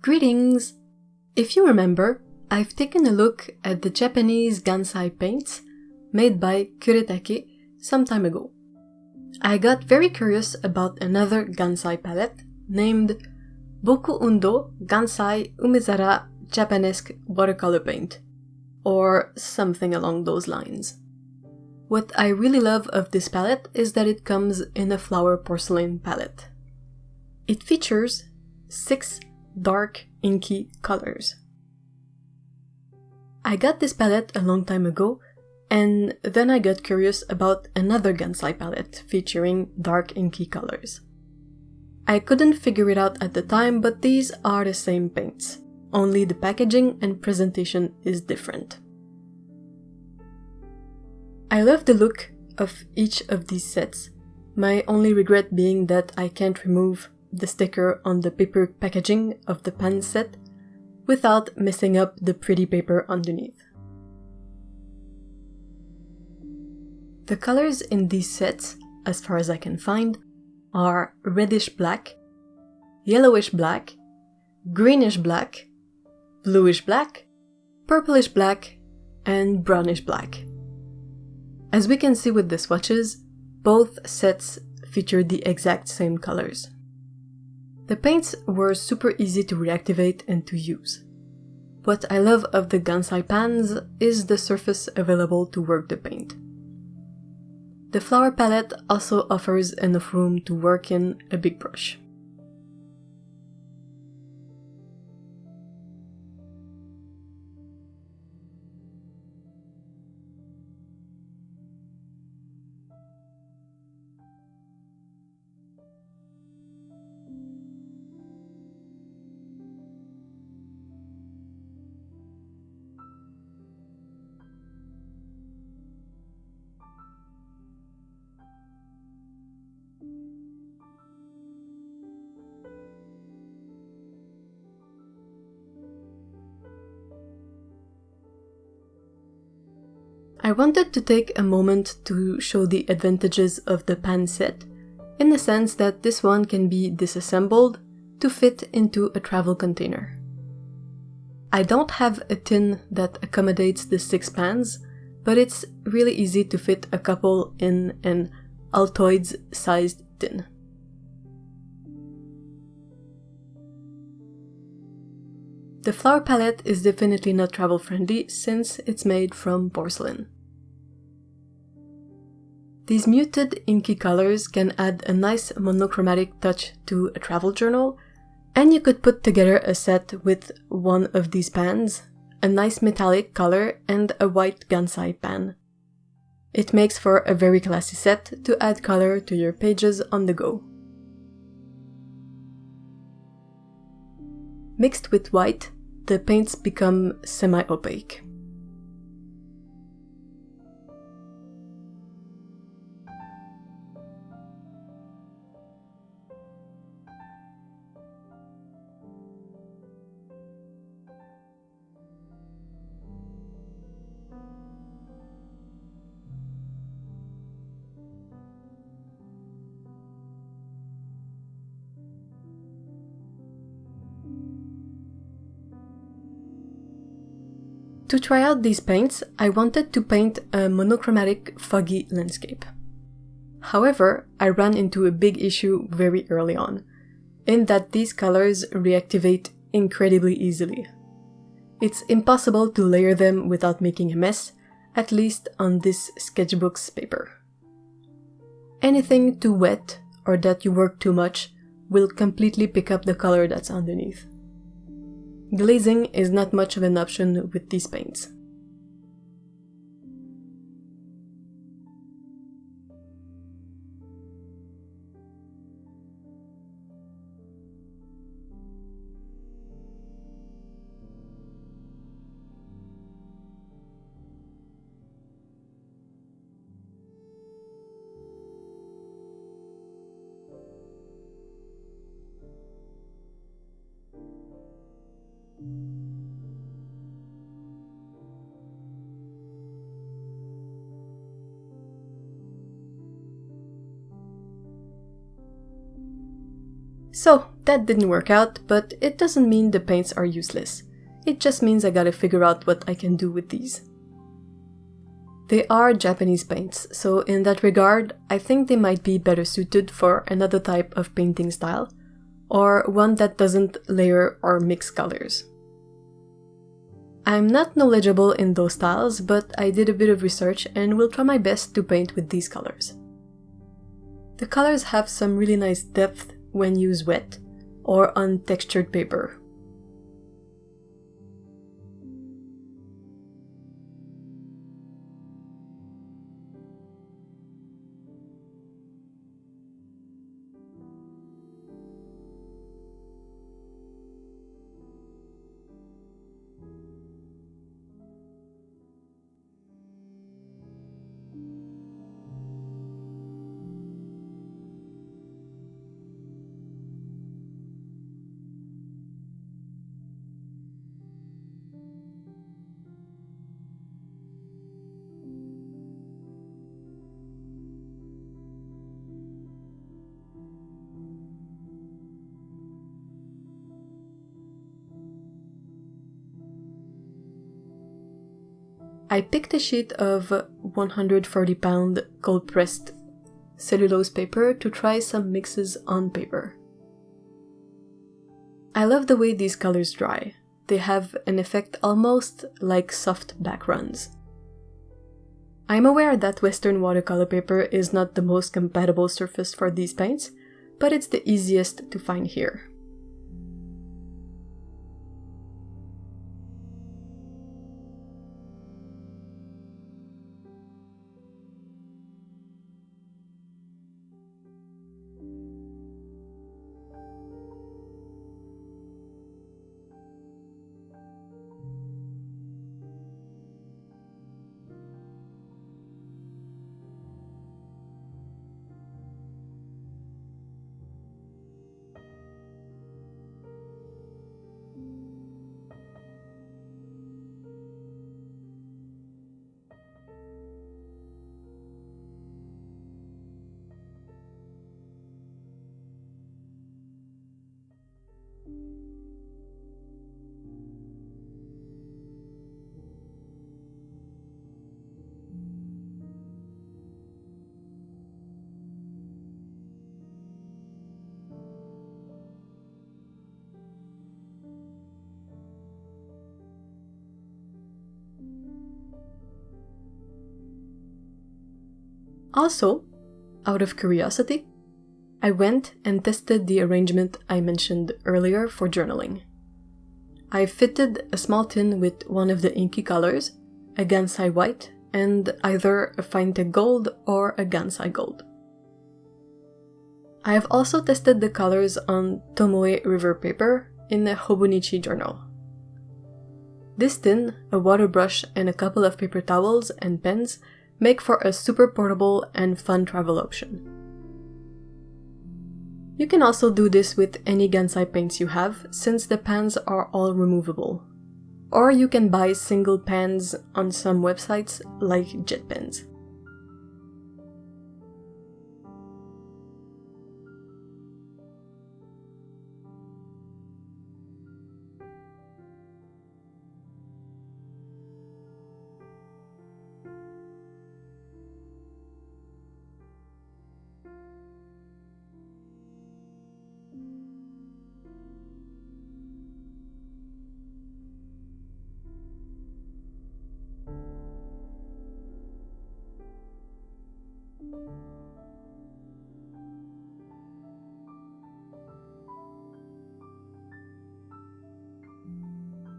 Greetings! If you remember, I've taken a look at the Japanese Gansai Paints made by Kuretake some time ago. I got very curious about another Gansai palette named Boku-Undo Umezara Japanesque Watercolor Paint, or something along those lines. What I really love of this palette is that it comes in a flower porcelain palette. It features 6 dark inky colors. I got this palette a long time ago, and then I got curious about another Gansai palette featuring dark inky colors. I couldn't figure it out at the time, but these are the same paints, only the packaging and presentation is different. I love the look of each of these sets, my only regret being that I can't remove the sticker on the paper packaging of the pan set without messing up the pretty paper underneath. The colors in these sets, as far as I can find, are reddish black, yellowish black, greenish black, bluish black, purplish black, and brownish black. As we can see with the swatches, both sets feature the exact same colors. The paints were super easy to reactivate and to use. What I love of the Gansai pans is the surface available to work the paint. The flower palette also offers enough room to work in a big brush. I wanted to take a moment to show the advantages of the pan set, in the sense that this one can be disassembled to fit into a travel container. I don't have a tin that accommodates the 6 pans, but it's really easy to fit a couple in an Altoids-sized tin. The flower palette is definitely not travel-friendly since it's made from porcelain. These muted inky colors can add a nice monochromatic touch to a travel journal, and you could put together a set with one of these pans, a nice metallic color, and a white Gansai pan. It makes for a very classy set to add color to your pages on the go. Mixed with white, the paints become semi-opaque. To try out these paints, I wanted to paint a monochromatic, foggy landscape. However, I ran into a big issue very early on, in that these colors reactivate incredibly easily. It's impossible to layer them without making a mess, at least on this sketchbook's paper. Anything too wet or that you work too much will completely pick up the color that's underneath. Glazing is not much of an option with these paints. So, That didn't work out, but it doesn't mean the paints are useless. It just means I gotta figure out what I can do with these. They are Japanese paints, so in that regard, I think they might be better suited for another type of painting style, or one that doesn't layer or mix colors. I'm not knowledgeable in those styles, but I did a bit of research and will try my best to paint with these colors. The colors have some really nice depth when used wet or on textured paper. I picked a sheet of 140-pound cold-pressed cellulose paper to try some mixes on paper. I love the way these colors dry. They have an effect almost like soft backgrounds. I'm aware that Western watercolor paper is not the most compatible surface for these paints, but it's the easiest to find here. Also, out of curiosity, I went and tested the arrangement I mentioned earlier for journaling. I fitted a small tin with one of the inky colors, a Gansai white, and either a fine tip gold or a Gansai gold. I have also tested the colors on Tomoe River paper in a Hobonichi journal. This tin, a water brush, and a couple of paper towels and pens make for a super portable and fun travel option. You can also do this with any Gansai paints you have, since the pans are all removable. Or you can buy single pans on some websites like jet pens.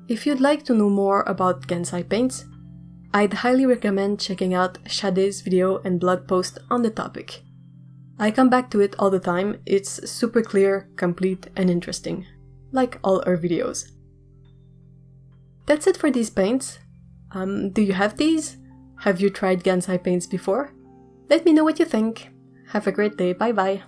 If you'd like to know more about Gansai paints, I'd highly recommend checking out Shade's video and blog post on the topic. I come back to it all the time, it's super clear, complete, and interesting, like all our videos. That's it for these paints. Do you have these? Have you tried Gansai paints before? Let me know what you think. Have a great day, bye bye!